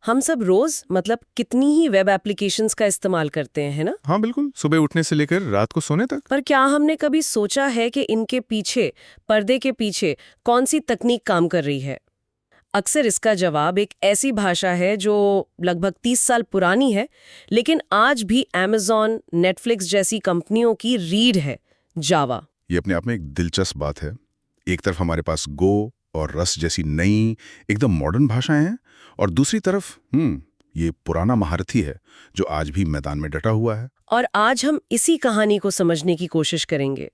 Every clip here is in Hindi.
हम सब रोज मतलब कितनी ही वेब एप्लीकेशंस का इस्तेमाल करते हैं, है ना? हाँ बिल्कुल, सुबह उठने से लेकर रात को सोने तक। पर क्या हमने कभी सोचा है कि इनके पीछे, पर्दे के पीछे कौन सी तकनीक काम कर रही है? अक्सर इसका जवाब एक ऐसी भाषा है जो लगभग 30 साल पुरानी है, लेकिन आज भी Amazon, नेटफ्लिक्स जैसी कंपनियों की रीढ़ है, जावा। ये अपने आप में एक दिलचस्प बात है। एक तरफ हमारे पास गो और रस्ट जैसी नई एकदम मॉडर्न भाषाएं हैं, और दूसरी तरफ ये पुराना महारथी है जो आज भी मैदान में डटा हुआ है। और आज हम इसी कहानी को समझने की कोशिश करेंगे।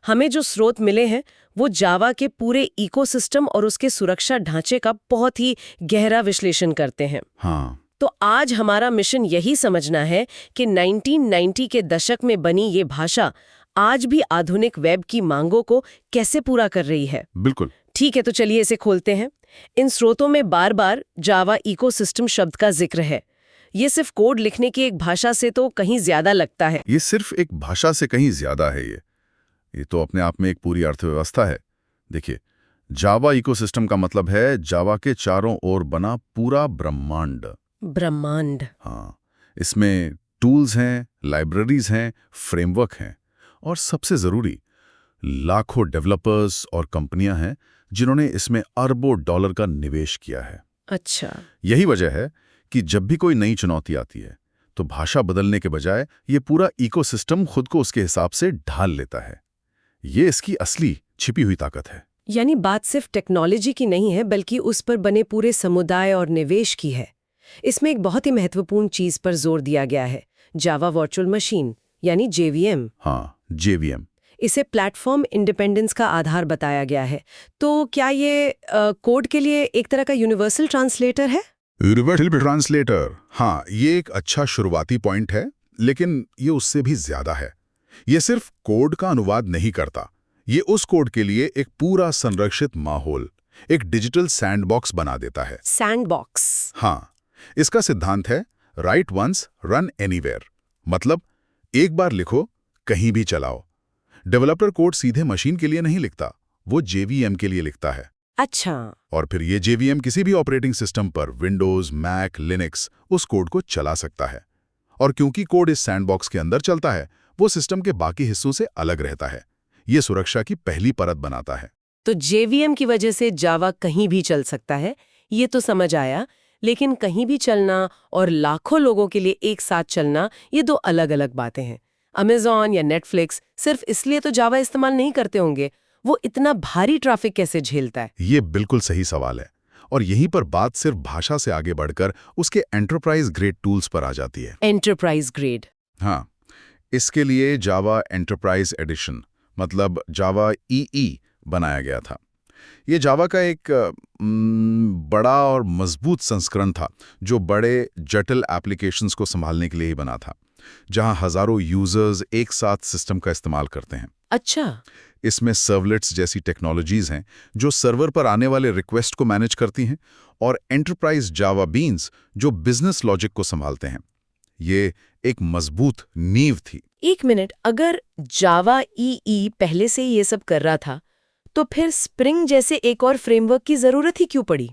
हमें जो स्रोत मिले हैं वो जावा के पूरे इकोसिस्टम और उसके सुरक्षा ढांचे का बहुत ही गहरा विश्लेषण करते हैं। हाँ, तो आज हमारा मिशन यही समझना है कि 1990 के दशक में बनी ये भाषा आज भी आधुनिक वेब की मांगों को कैसे पूरा कर रही है। बिल्कुल। ठीक है, तो चलिए इसे खोलते हैं। इन स्रोतों में बार बार जावा इकोसिस्टम शब्द का जिक्र है। ये सिर्फ कोड लिखने की एक भाषा से तो कहीं ज्यादा लगता है। ये सिर्फ एक भाषा से कहीं ज्यादा है। ये तो अपने आप में एक पूरी अर्थव्यवस्था है। देखिए, जावा इकोसिस्टम का मतलब है जावा के चारों ओर बना पूरा ब्रह्मांड। ब्रह्मांड। हाँ, इसमें टूल्स हैं, लाइब्रेरीज हैं, फ्रेमवर्क हैं, और सबसे जरूरी, लाखों डेवलपर्स और कंपनियां हैं जिन्होंने इसमें अरबों डॉलर का निवेश किया है। अच्छा। यही वजह है कि जब भी कोई नई चुनौती आती है तो भाषा बदलने के बजाय ये पूरा इकोसिस्टम खुद को उसके हिसाब से ढाल लेता है। ये इसकी असली छिपी हुई ताकत है। यानी बात सिर्फ टेक्नोलॉजी की नहीं है, बल्कि उस पर बने पूरे समुदाय और निवेश की है। इसमें एक बहुत ही महत्वपूर्ण चीज पर जोर दिया गया है, जावा वर्चुअल मशीन यानी JVM। हाँ, JVM। इसे प्लेटफॉर्म इंडिपेंडेंस का आधार बताया गया है। तो क्या ये कोड के लिए एक तरह का यूनिवर्सल ट्रांसलेटर है? यूनिवर्सल ट्रांसलेटर, हाँ, ये एक अच्छा शुरुआती पॉइंट है, लेकिन ये उससे भी ज्यादा है। ये सिर्फ कोड का अनुवाद नहीं करता, ये उस कोड के लिए एक पूरा संरक्षित माहौल, एक डिजिटल सैंडबॉक्स बना देता है। सैंडबॉक्स। हाँ, इसका सिद्धांत है राइट वंस रन एनीवेयर। मतलब एक बार लिखो, कहीं भी चलाओ। डेवलपर कोड सीधे मशीन के लिए नहीं लिखता, वो JVM के लिए लिखता है। अच्छा। और फिर ये JVM किसी भी ऑपरेटिंग सिस्टम पर, विंडोज, मैक, लिनक्स, उस कोड को चला सकता है। और क्योंकि कोड इस सैंडबॉक्स के अंदर चलता है, वो सिस्टम के बाकी हिस्सों से अलग रहता है। ये सुरक्षा की पहली परत बनाता है। तो JVM की वजह से जावा कहीं भी चल सकता है, ये तो समझ आया। लेकिन कहीं भी चलना और लाखों लोगों के लिए एक साथ चलना, ये दो अलग अलग बातें हैं। Amazon या नेटफ्लिक्स सिर्फ इसलिए तो जावा इस्तेमाल नहीं करते होंगे, वो इतना भारी ट्रैफिक कैसे झेलता है? ये बिल्कुल सही सवाल है, और यहीं पर बात सिर्फ भाषा से आगे बढ़कर उसके एंटरप्राइज ग्रेड टूल्स पर आ जाती है। Enterprise grade. हाँ, इसके लिए जावा एंटरप्राइज एडिशन, मतलब जावा EE बनाया गया था। ये जावा का एक बड़ा और मजबूत संस्करण था जो बड़े जटिल एप्लीकेशंस को संभालने के लिए ही बना था, जहां हजारों यूजर्स एक साथ सिस्टम का इस्तेमाल करते हैं। अच्छा। इसमें सर्वलेट्स जैसी टेक्नोलॉजीज हैं जो सर्वर पर आने वाले रिक्वेस्ट को मैनेज करती हैं, और एंटरप्राइज जावा बीन्स जो बिजनेस लॉजिक को संभालते हैं। ये एक मजबूत नींव थी। एक मिनट, अगर जावा EE पहले से ये सब कर रहा था, तो फिर स्प्रिंग जैसे एक और फ्रेमवर्क की जरूरत ही क्यों पड़ी?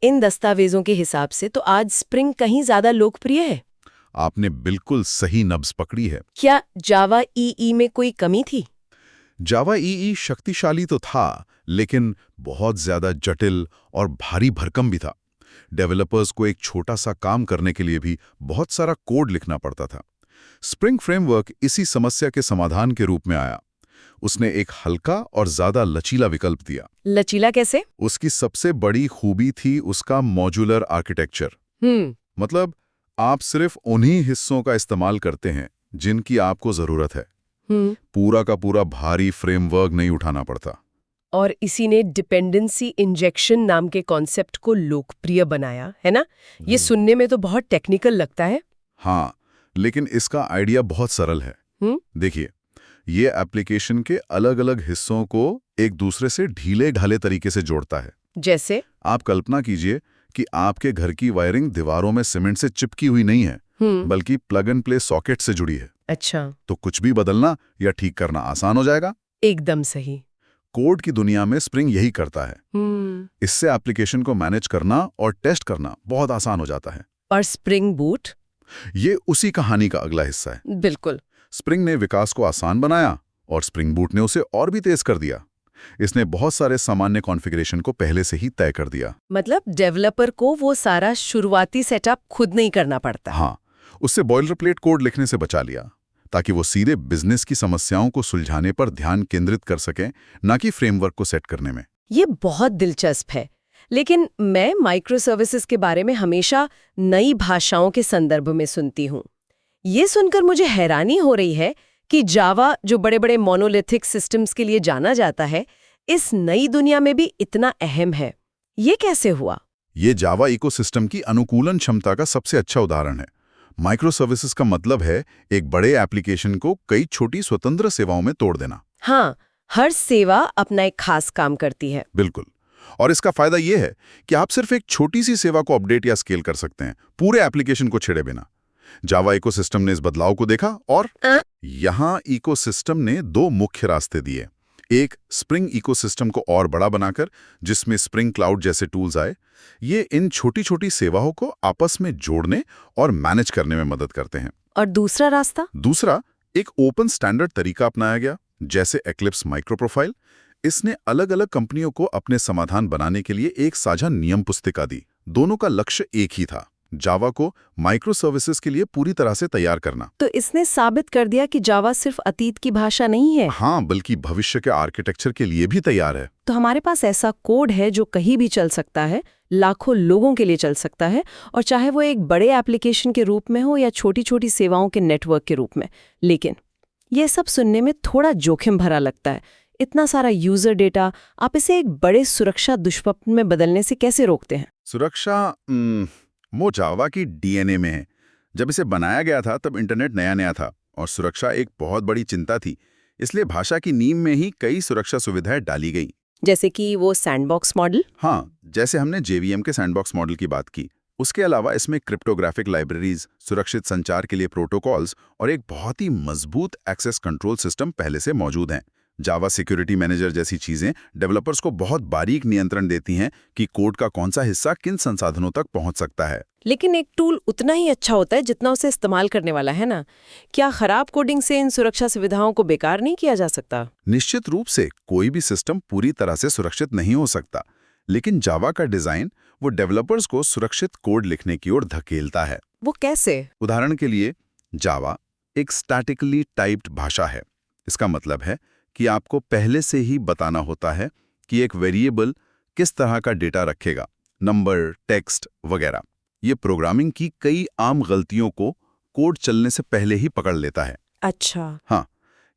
इन दस्तावेजों के हिसाब से तो आज स्प्रिंग कहीं ज्यादा लोकप्रिय है। आपने बिल्कुल सही नब्ज पकड़ी है। क्या जावा EE में कोई कमी थी? जावा EE शक्तिशाली तो था, लेकिन बहुत ज्यादा जटिल और भारी भरकम भी था। डेवलपर्स को एक छोटा सा काम करने के लिए भी बहुत सारा कोड लिखना पड़ता था। स्प्रिंग फ्रेमवर्क इसी समस्या के समाधान के रूप में आया। उसने एक हल्का और ज्यादा लचीला विकल्प दिया। लचीला कैसे? उसकी सबसे बड़ी खूबी थी उसका मॉड्यूलर आर्किटेक्चर। मतलब आप सिर्फ उन्हीं हिस्सों का इस्तेमाल करते हैं जिनकी आपको जरूरत है। पूरा का पूरा भारी फ्रेमवर्क नहीं उठाना पड़ता। और इसी ने डिपेंडेंसी इंजेक्शन नाम के कॉन्सेप्ट को लोकप्रिय बनाया, है ना? ये सुनने में तो बहुत टेक्निकल लगता है। हाँ, लेकिन इसका आइडिया बहुत सरल है। देखिए, ये एप्लीकेशन के अलग-अलग हिस्सों को एक दूसरे से ढीले ढाले तरीके से जोड़ता है। जैसे? आप कल्पना कीजिए कि आपके घर की वायरिंग दीवारों में सीमेंट से चिपकी हुई नहीं है, बल्कि प्लग एंड प्ले सॉकेट से जुड़ी है। अच्छा। तो कुछ भी बदलना या ठीक करना आसान हो जाएगा। एकदम सही। कोड की दुनिया में स्प्रिंग यही करता है। इससे एप्लीकेशन को मैनेज करना और टेस्ट करना बहुत आसान हो जाता है। और स्प्रिंग बूट? ये उसी कहानी का अगला हिस्सा है। बिल्कुल। स्प्रिंग ने विकास को आसान बनाया और स्प्रिंग बूट ने उसे और भी तेज कर दिया। इसने बहुत सारे सामान्य कॉन्फ़िगरेशन को पहले से ही तय कर दिया। मतलब डेवलपर को वो सारा शुरुआती सेटअप खुद नहीं करना पड़ता। हाँ, उससे बॉयलरप्लेट कोड लिखने से बचा लिया, ताकि वो सीधे बिजनेस की समस्याओं को सुलझाने पर ध्यान केंद्रित कर सके, ना कि फ्रेमवर्क को सेट करने में। ये बहुत दिलचस्प है। लेकिन मैं माइक्रो सर्विसेज के बारे में हमेशा नई भाषाओं के संदर्भ में सुनती हूँ। ये सुनकर मुझे हैरानी हो रही है कि जावा, जो बड़े बड़े मोनोलिथिक सिस्टम्स के लिए जाना जाता है, इस नई दुनिया में भी इतना अहम है। ये कैसे हुआ? ये जावा इकोसिस्टम की अनुकूलन क्षमता का सबसे अच्छा उदाहरण है। माइक्रो सर्विसेज का मतलब है एक बड़े एप्लीकेशन को कई छोटी स्वतंत्र सेवाओं में तोड़ देना। हाँ, हर सेवा अपना एक खास काम करती है। बिल्कुल। और इसका फायदा ये है कि आप सिर्फ एक छोटी सी सेवा को अपडेट या स्केल कर सकते हैं, पूरे एप्लीकेशन को छेड़े बिना। जावा इकोसिस्टम ने इस बदलाव को देखा और यहाँ इकोसिस्टम ने दो मुख्य रास्ते दिए। एक, स्प्रिंग इकोसिस्टम को और बड़ा बनाकर, जिसमें स्प्रिंग क्लाउड जैसे टूल्स आए। ये इन छोटी छोटी सेवाओं को आपस में जोड़ने और मैनेज करने में मदद करते हैं। और दूसरा रास्ता? दूसरा, एक ओपन स्टैंडर्ड तरीका अपनाया गया, जैसे एक्लिप्स माइक्रो प्रोफाइल। इसने अलग अलग कंपनियों को अपने समाधान बनाने के लिए एक साझा नियम पुस्तिका दी। दोनों का लक्ष्य एक ही था, जावा को माइक्रो सर्विसेज के लिए पूरी तरह से तैयार करना। तो इसने साबित कर दिया कि जावा सिर्फ अतीत की भाषा नहीं है। हाँ, बल्कि भविष्य के आर्किटेक्चर के लिए भी तैयार है। तो हमारे पास ऐसा कोड है जो कहीं भी चल सकता है, लाखों लोगों के लिए चल सकता है, और चाहे वो एक बड़े एप्लीकेशन के रूप में हो या छोटी छोटी सेवाओं के नेटवर्क के रूप में। लेकिन यह सब सुनने में थोड़ा जोखिम भरा लगता है। इतना सारा यूजर डेटा, आप इसे एक बड़े सुरक्षा दुष्प्रभाव में बदलने से कैसे रोकते हैं? सुरक्षा वो जावा की डीएनए में है। जब इसे बनाया गया था तब इंटरनेट नया नया था और सुरक्षा एक बहुत बड़ी चिंता थी। इसलिए भाषा की नींव में ही कई सुरक्षा सुविधाएं डाली गई। जैसे कि वो सैंडबॉक्स मॉडल? हाँ, जैसे हमने जेवीएम के सैंडबॉक्स मॉडल की बात की। उसके अलावा इसमें क्रिप्टोग्राफिक लाइब्रेरीज, सुरक्षित संचार के लिए प्रोटोकॉल्स और एक बहुत ही मजबूत एक्सेस कंट्रोल सिस्टम पहले से मौजूद हैं। जावा सिक्योरिटी मैनेजर जैसी चीजें डेवलपर्स को बहुत बारीक नियंत्रण देती हैं कि कोड का कौन सा हिस्सा किन संसाधनों तक पहुंच सकता है। लेकिन एक टूल उतना ही अच्छा होता है जितना उसे इस्तेमाल करने वाला है ना। क्या खराब कोडिंग से इन सुरक्षा सुविधाओं को बेकार नहीं किया जा सकता? निश्चित रूप से कोई भी सिस्टम पूरी तरह से सुरक्षित नहीं हो सकता, लेकिन जावा का डिजाइन वो डेवलपर्स को सुरक्षित कोड लिखने की ओर धकेलता है। वो कैसे? उदाहरण के लिए, जावा एक स्टैटिकली टाइप्ड भाषा है। इसका मतलब है कि आपको पहले से ही बताना होता है कि एक वेरिएबल किस तरह का डेटा रखेगा, नंबर, टेक्स्ट वगैरह। ये प्रोग्रामिंग की कई आम गलतियों को कोड चलने से पहले ही पकड़ लेता है। अच्छा। हाँ,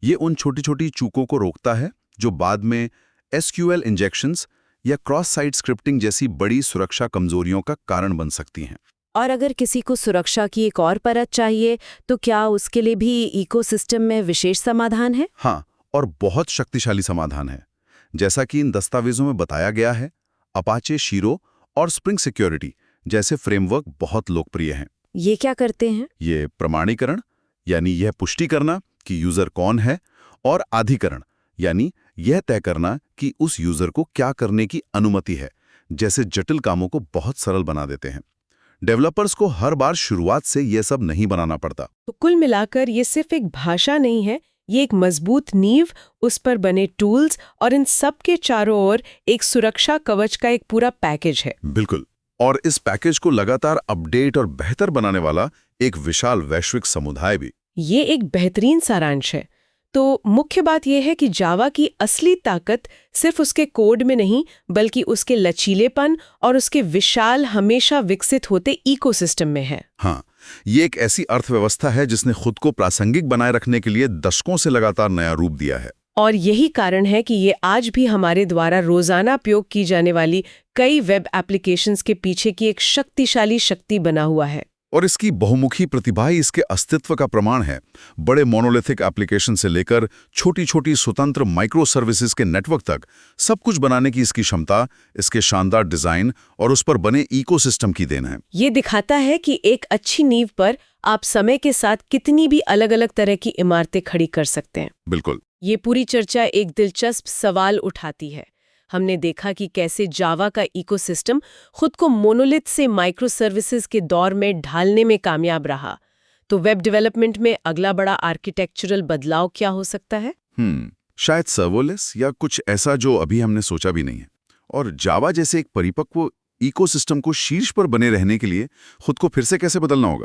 ये उन छोटी छोटी चूकों को रोकता है जो बाद में एसक्यूएल इंजेक्शंस या क्रॉस साइट स्क्रिप्टिंग जैसी बड़ी सुरक्षा कमजोरियों का कारण बन सकती हैं। और अगर किसी को सुरक्षा की एक और परत चाहिए, तो क्या उसके लिए भी इकोसिस्टम में विशेष समाधान है? हाँ, और बहुत शक्तिशाली समाधान है। जैसा कि इन दस्तावेजों में बताया गया है, अपाचे शीरो और स्प्रिंग सिक्योरिटी जैसे फ्रेमवर्क बहुत लोकप्रिय हैं। ये क्या करते हैं? ये प्रमाणीकरण, यानी यह पुष्टि करना कि यूजर कौन है, और अधिकरण, यानी यह तय करना कि उस यूजर को क्या करने की अनुमति है, जैसे जटिल कामों को बहुत सरल बना देते हैं। डेवलपर्स को हर बार शुरुआत से यह सब नहीं बनाना पड़ता। तो कुल मिलाकर ये सिर्फ एक भाषा नहीं है, ये एक मजबूत नींव, उस पर बने टूल्स और इन सब के चारों ओर एक सुरक्षा कवच का एक पूरा पैकेज है। बिल्कुल। और इस पैकेज को लगातार अपडेट और बेहतर बनाने वाला एक विशाल वैश्विक समुदाय भी। ये एक बेहतरीन सारांश है। तो मुख्य बात यह है कि जावा की असली ताकत सिर्फ उसके कोड में नहीं, बल्कि उसके लचीलेपन और उसके विशाल, हमेशा विकसित होते इकोसिस्टम में है। हाँ, ये एक ऐसी अर्थव्यवस्था है जिसने खुद को प्रासंगिक बनाए रखने के लिए दशकों से लगातार नया रूप दिया है। और यही कारण है कि ये आज भी हमारे द्वारा रोजाना उपयोग की जाने वाली कई वेब एप्लीकेशंस के पीछे की एक शक्तिशाली शक्ति बना हुआ है। और इसकी बहुमुखी प्रतिभा ही इसके अस्तित्व का प्रमाण है। बड़े मोनोलिथिक एप्लीकेशन से लेकर छोटी छोटी स्वतंत्र माइक्रो सर्विसेज के नेटवर्क तक सब कुछ बनाने की इसकी क्षमता, इसके शानदार डिजाइन और उस पर बने इकोसिस्टम की देन है। ये दिखाता है कि एक अच्छी नींव पर आप समय के साथ कितनी भी अलग अलग तरह की इमारतें खड़ी कर सकते हैं। बिल्कुल। ये पूरी चर्चा एक दिलचस्प सवाल उठाती है। हमने देखा कि कैसे जावा का इकोसिस्टम खुद को मोनोलिथ से माइक्रो सर्विसेज के दौर में ढालने में कामयाब रहा। तो वेब डेवलपमेंट में अगला बड़ा आर्किटेक्चरल बदलाव क्या हो सकता है? शायद सर्वलेस या कुछ ऐसा जो अभी हमने सोचा भी नहीं है। और जावा जैसे एक परिपक्व इकोसिस्टम को शीर्ष पर बने रहने के लिए खुद को फिर से कैसे बदलना होगा?